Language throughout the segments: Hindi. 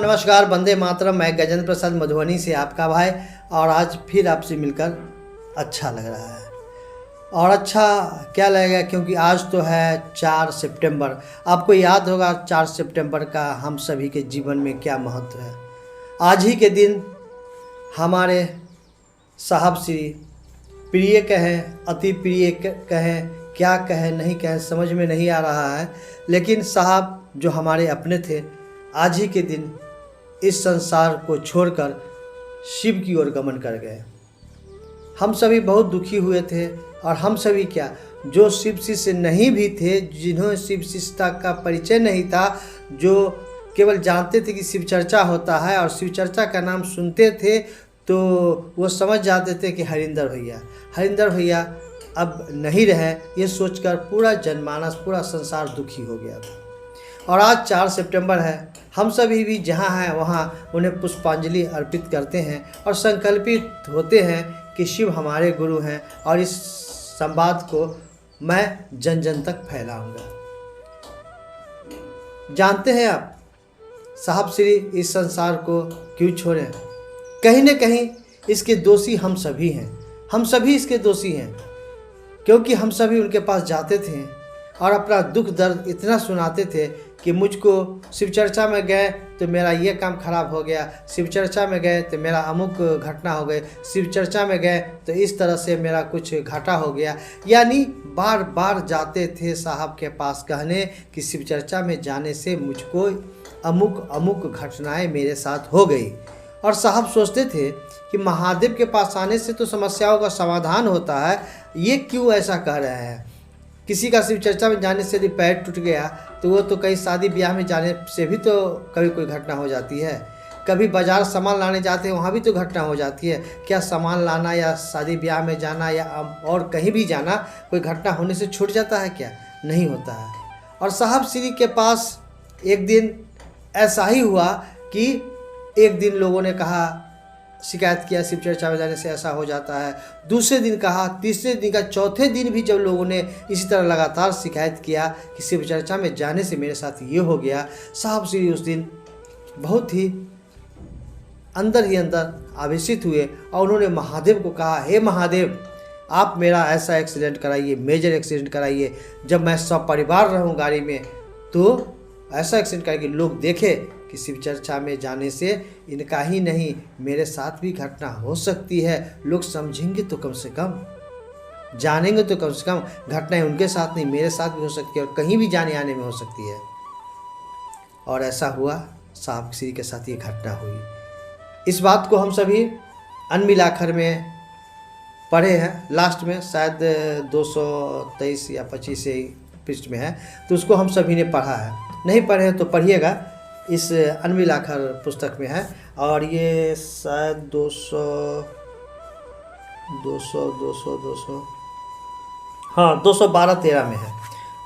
नमस्कार, वंदे मातरम। मैं गजेंद्र प्रसाद मधुबनी से आपका भाई, और आज फिर आपसे मिलकर अच्छा लग रहा है। और अच्छा क्या लगेगा, क्योंकि आज तो है 4 सितंबर। आपको याद होगा 4 सितंबर का हम सभी के जीवन में क्या महत्व है। आज ही के दिन हमारे साहब श्री प्रिय कहें, अति प्रिय कहें, क्या कहें नहीं कहें समझ में नहीं आ रहा है, लेकिन साहब जो हमारे अपने थे, आज ही के दिन इस संसार को छोड़कर शिव की ओर गमन कर गए। हम सभी बहुत दुखी हुए थे, और हम सभी क्या, जो शिव शिष्य नहीं भी थे, जिन्होंने शिव शिष्यता का परिचय नहीं था, जो केवल जानते थे कि शिव चर्चा होता है और शिव चर्चा का नाम सुनते थे, तो वो समझ जाते थे कि हरिंदर भैया अब नहीं रहे। ये सोचकर पूरा जनमानस, पूरा संसार दुखी हो गया था। और आज 4 सितंबर है। हम सभी भी जहाँ हैं वहाँ उन्हें पुष्पांजलि अर्पित करते हैं और संकल्पित होते हैं कि शिव हमारे गुरु हैं, और इस संवाद को मैं जन जन तक फैलाऊंगा। जानते हैं आप, साहब श्री इस संसार को क्यों छोड़े? कहीं न कहीं इसके दोषी हम सभी हैं। हम सभी इसके दोषी हैं, क्योंकि हम सभी उनके पास जाते थे और अपना दुख दर्द इतना सुनाते थे कि मुझको शिव चर्चा में गए तो मेरा ये काम खराब हो गया, शिव चर्चा में गए तो मेरा अमुक घटना हो गई, शिव चर्चा में गए तो इस तरह से मेरा कुछ घाटा हो गया। यानी बार बार जाते थे साहब के पास कहने कि शिव चर्चा में जाने से मुझको अमुक अमुक घटनाएं मेरे साथ हो गई। और साहब सोचते थे कि महादेव के पास आने से तो समस्याओं का समाधान होता है, ये क्यों ऐसा कह रहे हैं। किसी का शिव चर्चा में जाने से यदि पैर टूट गया तो वो तो कहीं शादी ब्याह में जाने से भी तो कभी कोई घटना हो जाती है। कभी बाजार सामान लाने जाते हैं, वहाँ भी तो घटना हो जाती है। क्या सामान लाना या शादी ब्याह में जाना या और कहीं भी जाना कोई घटना होने से छूट जाता है? क्या नहीं होता है। और साहब श्री के पास एक दिन ऐसा ही हुआ कि एक दिन लोगों ने कहा, शिकायत किया शिव चर्चा में जाने से ऐसा हो जाता है। दूसरे दिन कहा, तीसरे दिन का, चौथे दिन भी जब लोगों ने इसी तरह लगातार शिकायत किया कि शिव चर्चा में जाने से मेरे साथ ये हो गया, साहब श्री उस दिन बहुत ही अंदर आवेशित हुए और उन्होंने महादेव को कहा, हे महादेव, आप मेरा ऐसा एक्सीडेंट कराइए, मेजर एक्सीडेंट कराइए। जब मैं सब परिवार रहूँ गाड़ी में तो ऐसा एक्सीडेंट कराइए लोग देखे कि शिव चर्चा में जाने से इनका ही नहीं मेरे साथ भी घटना हो सकती है। लोग समझेंगे तो कम से कम, जानेंगे तो कम से कम, घटनाएं उनके साथ नहीं मेरे साथ भी हो सकती है और कहीं भी जाने आने में हो सकती है। और ऐसा हुआ, साहब श्री के साथ ये घटना हुई। इस बात को हम सभी अनमिलाखर में पढ़े हैं, लास्ट में शायद 223 या 25 पृष्ठ में है, तो उसको हम सभी ने पढ़ा है। नहीं पढ़े तो पढ़िएगा, इस अनमिलाखर पुस्तक में है। और ये शायद 200 हाँ 212-13 में है,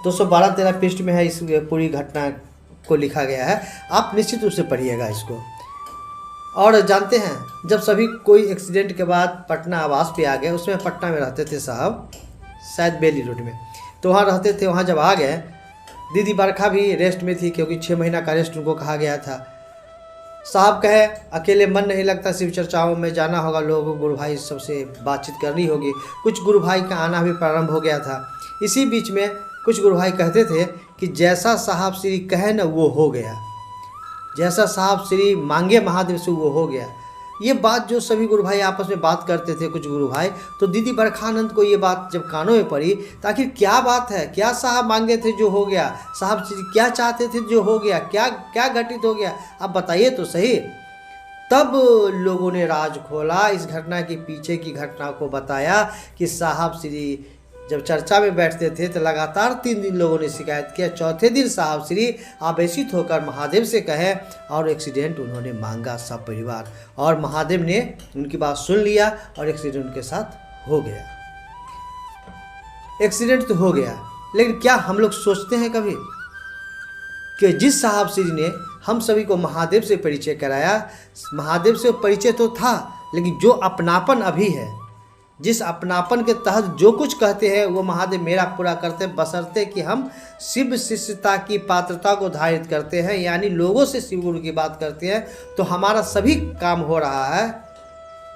212-13 पृष्ठ में है। इस पूरी घटना को लिखा गया है, आप निश्चित रूप से पढ़िएगा इसको। और जानते हैं, जब सभी कोई एक्सीडेंट के बाद पटना आवास पे आ गए, उसमें पटना में रहते थे साहब, शायद बेली रोड में, तो वहाँ रहते थे। वहाँ जब आ गए, दीदी बरखा भी रेस्ट में थी, क्योंकि 6 महीना का रेस्ट उनको कहा गया था। साहब कहे, अकेले मन नहीं लगता, शिव चर्चाओं में जाना होगा, लोगों गुरु भाई सबसे बातचीत करनी होगी। कुछ गुरु भाई का आना भी प्रारंभ हो गया था। इसी बीच में कुछ गुरु भाई कहते थे कि जैसा साहब श्री कहे न वो हो गया, जैसा साहब श्री मांगे महादेव से वो हो गया। ये बात जो सभी गुरु भाई आपस में बात करते थे, कुछ गुरु भाई, तो दीदी बरखानंद को ये बात जब कानों में पड़ी, तो आखिर क्या बात है, क्या साहब मांगे थे जो हो गया, साहब क्या चाहते थे जो हो गया, क्या क्या घटित हो गया, आप बताइए तो सही। तब लोगों ने राज खोला, इस घटना के पीछे की घटना को बताया कि साहब श्री जब चर्चा में बैठते थे तो लगातार 3 दिन लोगों ने शिकायत किया। चौथे दिन साहब श्री आवेशित होकर महादेव से कहे और एक्सीडेंट उन्होंने मांगा सब परिवार, और महादेव ने उनकी बात सुन लिया और एक्सीडेंट उनके साथ हो गया। एक्सीडेंट तो हो गया, लेकिन क्या हम लोग सोचते हैं कभी कि जिस साहब श्री ने हम सभी को महादेव से परिचय कराया, महादेव से परिचय तो था, लेकिन जो अपनापन अभी है, जिस अपनापन के तहत जो कुछ कहते हैं वो महादेव मेरा पूरा करते हैं, बशर्ते कि हम शिव शिष्यता की पात्रता को धारित करते हैं, यानी लोगों से शिव गुरु की बात करते हैं तो हमारा सभी काम हो रहा है।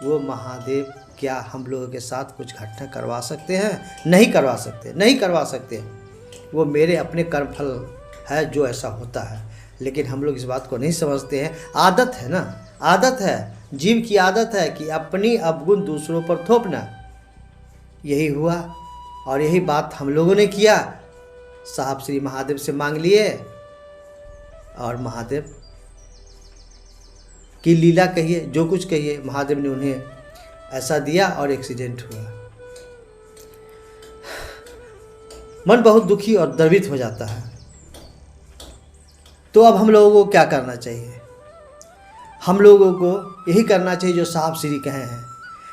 वो महादेव क्या हम लोगों के साथ कुछ घटना करवा सकते हैं? नहीं करवा सकते, नहीं करवा सकते। वो मेरे अपने कर्मफल है जो ऐसा होता है, लेकिन हम लोग इस बात को नहीं समझते हैं। आदत है ना, आदत है, जीव की आदत है कि अपनी अवगुण दूसरों पर थोपना। यही हुआ और यही बात हम लोगों ने किया। साहब श्री महादेव से मांग लिए और महादेव की लीला कहिए, जो कुछ कहिए, महादेव ने उन्हें ऐसा दिया और एक्सीडेंट हुआ। मन बहुत दुखी और द्रवित हो जाता है। तो अब हम लोगों को क्या करना चाहिए? हम लोगों को यही करना चाहिए जो साहब श्री कहे हैं,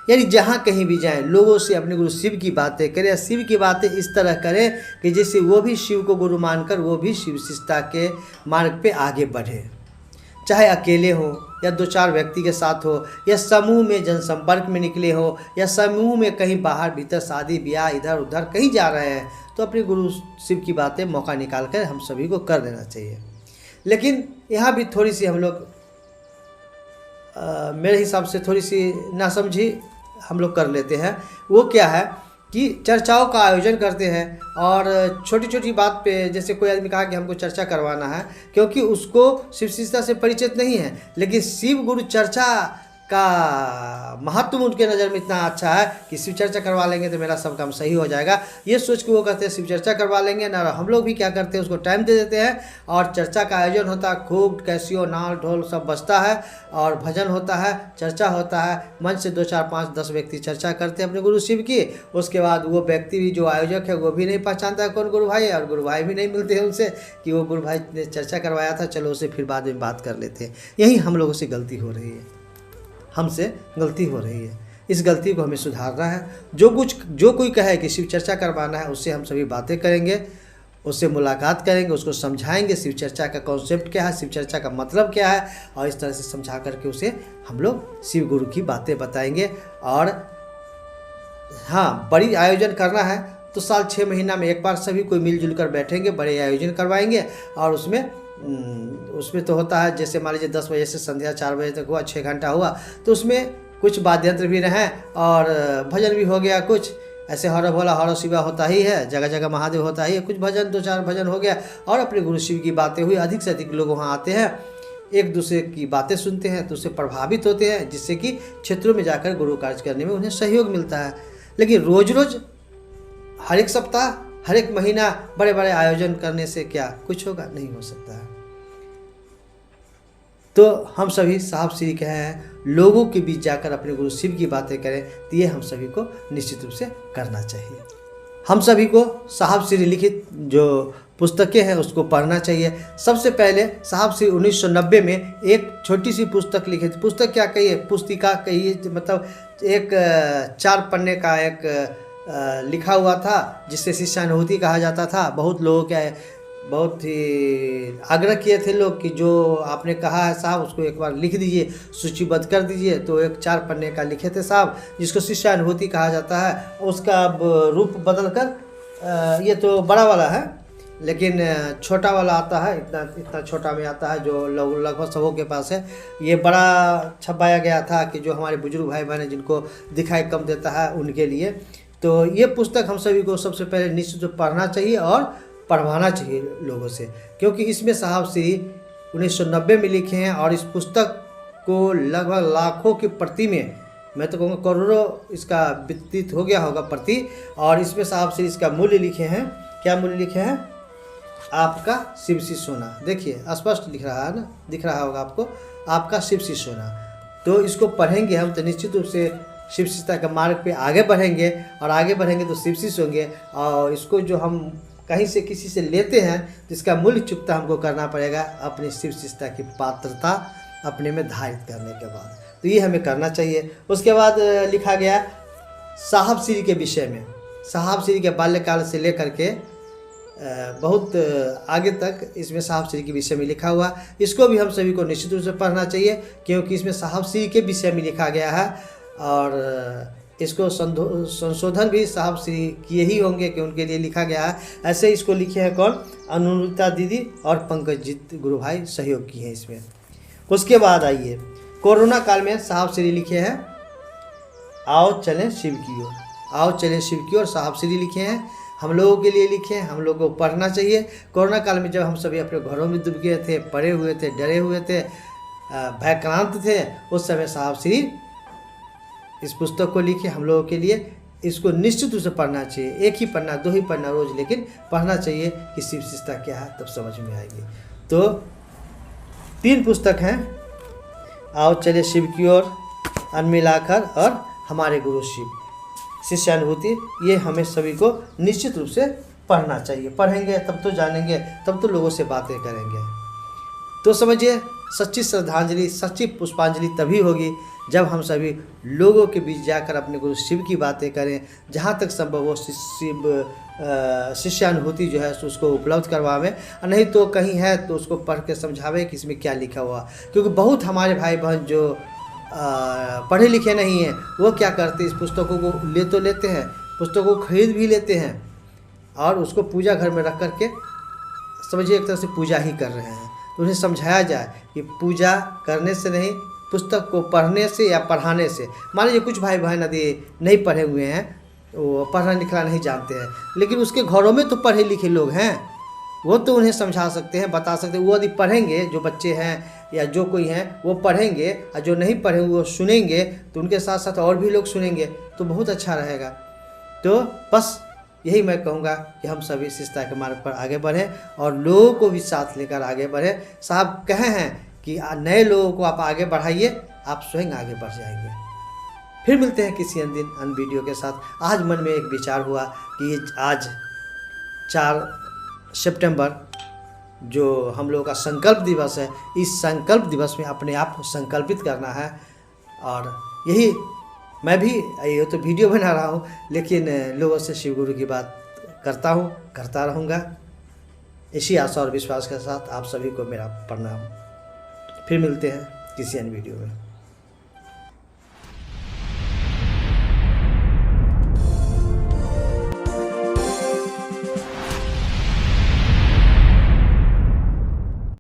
यानी जहाँ कहीं भी जाएं लोगों से अपने गुरु शिव की बातें करें। शिव की बातें इस तरह करें कि जिससे वो भी शिव को गुरु मानकर वो भी शिव शिष्टता के मार्ग पे आगे बढ़े। चाहे अकेले हो या 2-4 व्यक्ति के साथ हो या समूह में जनसंपर्क में निकले हो या समूह में कहीं बाहर भीतर शादी ब्याह इधर उधर कहीं जा रहे हैं, तो अपने गुरु शिव की बातें मौका निकाल कर हम सभी को कर देना चाहिए। लेकिन यहाँ भी थोड़ी सी हम लोग मेरे हिसाब से थोड़ी सी नासमझी हम लोग कर लेते हैं। वो क्या है कि चर्चाओं का आयोजन करते हैं और छोटी छोटी बात पे, जैसे कोई आदमी कहा कि हमको चर्चा करवाना है, क्योंकि उसको शिव शिष्यता से परिचित नहीं है, लेकिन शिव गुरु चर्चा का महत्व उनके नज़र में इतना अच्छा है कि शिव चर्चा करवा लेंगे तो मेरा सब काम सही हो जाएगा। ये सोच के वो कहते हैं शिव चर्चा करवा लेंगे ना। हम लोग भी क्या करते हैं, उसको टाइम दे देते हैं और चर्चा का आयोजन होता है, खूब कैसियो नाल ढोल सब बजता है और भजन होता है, चर्चा होता है। मंच से 2, 4, 5, 10 व्यक्ति चर्चा करते हैं अपने गुरु शिव की। उसके बाद वो व्यक्ति भी जो आयोजक है वो भी नहीं पहचानता है कौन गुरु भाई है, और गुरु भाई भी नहीं मिलते हैं उनसे कि वो गुरु भाई ने चर्चा करवाया था, चलो उसे फिर बाद में बात कर लेते हैं। यही हम लोगों से गलती हो रही है, हमसे गलती हो रही है। इस गलती को हमें सुधारना है। जो कोई कहे कि शिव चर्चा करवाना है, उससे हम सभी बातें करेंगे, उससे मुलाकात करेंगे, उसको समझाएंगे शिव चर्चा का कॉन्सेप्ट क्या है, शिव चर्चा का मतलब क्या है, और इस तरह से समझा करके उसे हम लोग शिव गुरु की बातें बताएंगे। और हाँ, बड़ी आयोजन करना है तो साल 6 महीना में एक बार सभी कोई मिलजुल कर बैठेंगे, बड़े आयोजन करवाएंगे। और उसमें तो होता है, जैसे मान लीजिए 10 बजे से संध्या 4 बजे तक हुआ, 6 घंटा हुआ, तो उसमें कुछ वाद्य यंत्र भी रहें और भजन भी हो गया। कुछ ऐसे हर भोला हर शिवा होता ही है, जगह जगह महादेव होता ही है, कुछ भजन 2-4 भजन हो गया और अपने गुरु शिव की बातें हुई। अधिक से अधिक लोग वहाँ आते हैं, एक दूसरे की बातें सुनते हैं तो उससे प्रभावित होते हैं, जिससे कि क्षेत्रों में जाकर गुरु कार्य करने में उन्हें सहयोग मिलता है। लेकिन रोज रोज हर एक सप्ताह हर एक महीना बड़े बड़े आयोजन करने से क्या कुछ होगा? नहीं हो सकता है। तो हम सभी साहब श्री कहे हैं लोगों के बीच जाकर अपने गुरु शिव की बातें करें, तो ये हम सभी को निश्चित रूप से करना चाहिए। हम सभी को साहब श्री लिखित जो पुस्तकें हैं उसको पढ़ना चाहिए। सबसे पहले साहब श्री 1990 में एक छोटी सी पुस्तक लिखी थी। पुस्तक क्या कहिए, पुस्तिका कहिए, मतलब एक 4 पन्ने का एक लिखा हुआ था, जिससे शिष्यानुभूति कहा जाता था। बहुत लोगों के बहुत ही आग्रह किए थे लोग कि जो आपने कहा है साहब उसको एक बार लिख दीजिए, सूचीबद्ध कर दीजिए। तो एक 4 पन्ने का लिखे थे साहब, जिसको शिष्यानुभूति कहा जाता है। उसका अब रूप बदल कर ये तो बड़ा वाला है, लेकिन छोटा वाला आता है, इतना छोटा में आता है, जो लगभग सबों के पास है। ये बड़ा छपाया गया था कि जो हमारे बुजुर्ग भाई बहन जिनको दिखाई कम देता है उनके लिए। तो ये पुस्तक हम सभी को सबसे पहले निश्चित रूप पढ़ना चाहिए और पढ़वाना चाहिए लोगों से, क्योंकि इसमें साहब श्री 1990 में लिखे हैं और इस पुस्तक को लगभग लाखों की प्रति में, मैं तो कहूँगा करोड़ों इसका वितरित हो गया होगा प्रति। और इसमें साहब श्री इसका मूल्य लिखे हैं। क्या मूल्य लिखे हैं? आपका शिव सी सोना। देखिए स्पष्ट लिख रहा है ना, दिख रहा होगा आपको, आपका शिव सी सोना। तो इसको पढ़ेंगे हम तो निश्चित रूप से शिव शिष्यता के मार्ग पे आगे बढ़ेंगे, और आगे बढ़ेंगे तो शिव शिष्य होंगे। और इसको जो हम कहीं से किसी से लेते हैं तो इसका मूल्य चुकता हमको करना पड़ेगा अपनी शिव शिष्यता की पात्रता अपने में धारित करने के बाद। तो ये हमें करना चाहिए। उसके बाद लिखा गया साहब श्री के विषय में। साहब श्री के बाल्यकाल से लेकर के बहुत आगे तक इसमें साहब श्री के विषय में लिखा हुआ। इसको भी हम सभी को निश्चित रूप से पढ़ना चाहिए, क्योंकि इसमें साहब श्री के विषय में लिखा गया है। और इसको संशोधन भी साहब श्री किए ही होंगे कि उनके लिए लिखा गया है। ऐसे इसको लिखे हैं कौन? अनुरुता दीदी और पंकजीत गुरु भाई सहयोग किए हैं इसमें। उसके बाद आइए, कोरोना काल में साहब श्री लिखे हैं आओ चलें शिव की ओर। आओ चलें शिव की ओर साहब श्री लिखे हैं, हम लोगों के लिए लिखे हैं, हम लोगों को पढ़ना चाहिए। कोरोना काल में जब हम सभी अपने घरों में डूब गए थे, पड़े हुए थे, डरे हुए थे, भयक्रांत थे, उस समय साहब श्री इस पुस्तक को लिखे हम लोगों के लिए। इसको निश्चित रूप से पढ़ना चाहिए, एक ही पढ़ना, 2 ही पढ़ना रोज, लेकिन पढ़ना चाहिए कि शिव विशेषता क्या है, तब समझ में आएगी। तो 3 पुस्तक हैं, आओ चले शिव की ओर, अनमिलाकर और हमारे गुरु शिव, शिष्यानुभूति। ये हमें सभी को निश्चित रूप से पढ़ना चाहिए। पढ़ेंगे तब तो जानेंगे, तब तो लोगों से बातें करेंगे। तो समझिए, सच्ची श्रद्धांजलि, सच्ची पुष्पांजलि तभी होगी जब हम सभी लोगों के बीच जाकर अपने गुरु शिव की बातें करें, जहाँ तक संभव हो शिव शिष्यानुभूति जो है उसको उपलब्ध करवावें। नहीं तो कहीं है तो उसको पढ़ के समझावें कि इसमें क्या लिखा हुआ। क्योंकि बहुत हमारे भाई बहन जो पढ़े लिखे नहीं हैं, वो क्या करते, इस पुस्तकों को लेते हैं, पुस्तकों को खरीद भी लेते हैं और उसको पूजा घर में रख करके समझिए एक तरह से पूजा ही कर रहे हैं। तो उन्हें समझाया जाए कि पूजा करने से नहीं, पुस्तक को पढ़ने से या पढ़ाने से। मान लीजिए कुछ भाई बहन यदि नहीं पढ़े हुए हैं, वो पढ़ना लिखना नहीं जानते हैं, लेकिन उसके घरों में तो पढ़े लिखे लोग हैं, वो तो उन्हें समझा सकते हैं, बता सकते हैं। वो यदि पढ़ेंगे, जो बच्चे हैं या जो कोई हैं वो पढ़ेंगे, और जो नहीं पढ़े वो सुनेंगे, तो उनके साथ साथ और भी लोग सुनेंगे, तो बहुत अच्छा रहेगा। तो बस यही मैं कहूँगा कि हम सभी शिष्टता के मार्ग पर आगे बढ़ें और लोगों को भी साथ लेकर आगे बढ़ें। साहब कहे हैं कि नए लोगों को आप आगे बढ़ाइए, आप स्वयं आगे बढ़ जाएंगे। फिर मिलते हैं किसी अन्य दिन अन्य वीडियो के साथ। आज मन में एक विचार हुआ कि आज 4 सितंबर जो हम लोगों का संकल्प दिवस है, इस संकल्प दिवस में अपने आप को संकल्पित करना है। और यही मैं भी ये तो वीडियो बना रहा हूँ, लेकिन लोगों से शिव गुरु की बात करता हूँ, करता रहूँगा। इसी आशा और विश्वास के साथ आप सभी को मेरा प्रणाम। फिर मिलते हैं किसी अन्य वीडियो में।